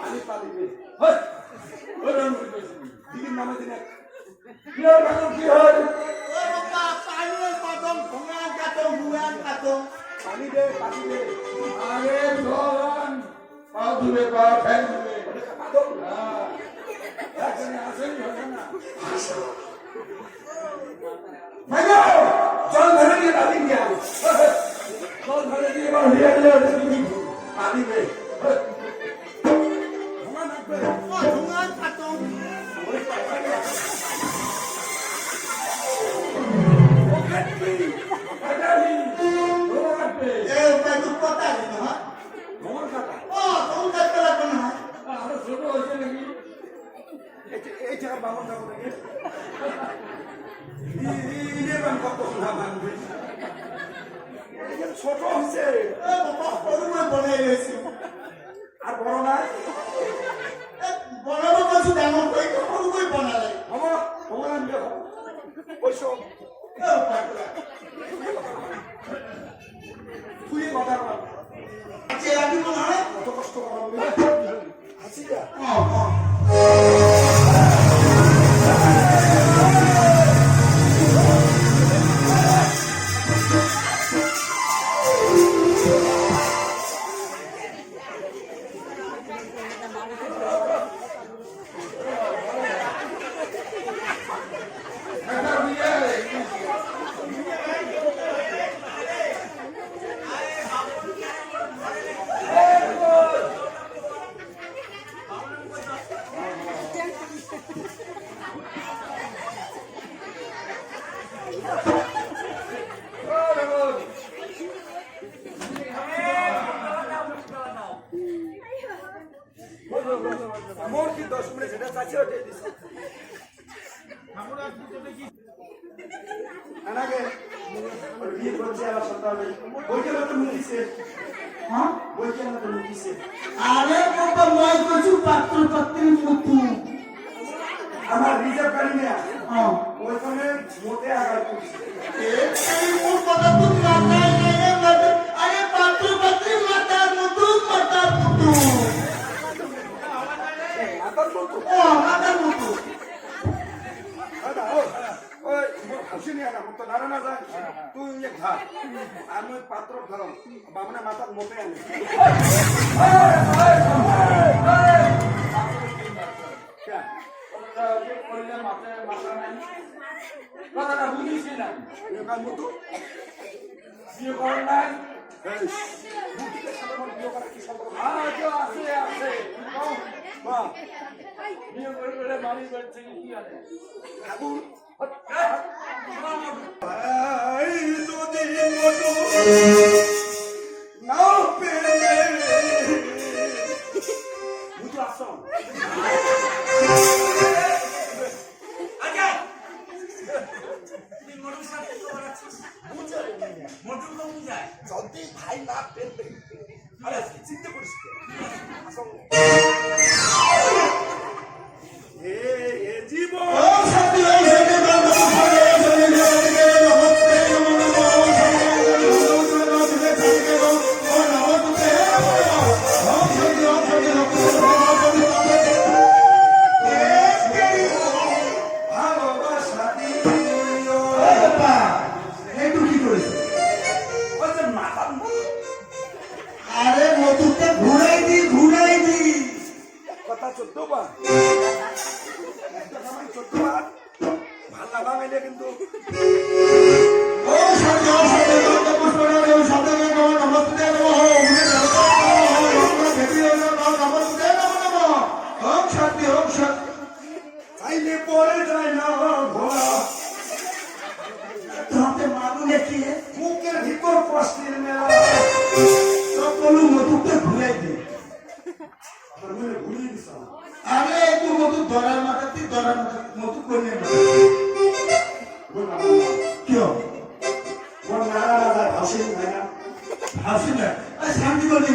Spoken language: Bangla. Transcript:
আমি পালিবে দিদির নামে দিনে কি হয় পানি দে পানি দে আরে চলন পা ধুবে পা ফেল ধুবে আসেন না ভাইয়া চল ধরে দিয়ে দাদি দিয়া চল ধরে দিয়ে এবার হইয়া গেলে পানি দে ছোট হচ্ছে আর বড় না বড় কিছু তেমন বনালে ভগবান ওইসব তুই কথা কত কষ্ট করা আছি মোর কি 10 মিনিট সেটা চাইছে ওটাই দিছে আনাগে বিয়ে করছে আবার সন্তান বইকে তো মুকিছে হ্যাঁ বইকে না তো মুকিছে আরে বাবা মই কিছু পাত্র পাত্রী মুতু আমার রিজার্ভ গাড়ি নিয়া হ্যাঁ ওইখানে মোটে আগায় করছে এই মোর কথা তো মাথায় নেই আরে পাত্র পাত্রী মাতার মুতু মাতার মুতু মাতার মতো মাতার মুতু দাদা ওই হাসি নিয়ে না তো নারা না যায় তুই এক ধা আমি পাত্র ধরম বামনে মাতার মোটে আনে কথাটা বুঝিস না মতো বিয়ে করেন নাই বিয়ে করার কি সম্পর্ক আছে আছে বিয়ে করে বাড়ি বাড়ছে কি আছে ঠাকুর নাও পেলে বুঝতে আসো যদি ভাই না পেতে আরে চিন্তা করিস এ জীবন কিন্তু চাইলে পরে যায় না মুখের ভিতর কষ্টের মেলা সকলু মধুকে ভুলাই দে ভুলিয়ে দিস আরে একটু মধু ধরার মাথাতে মধু করে কেউ নারা রাজা হাসিন ভাই না হাসি না শান্তি করে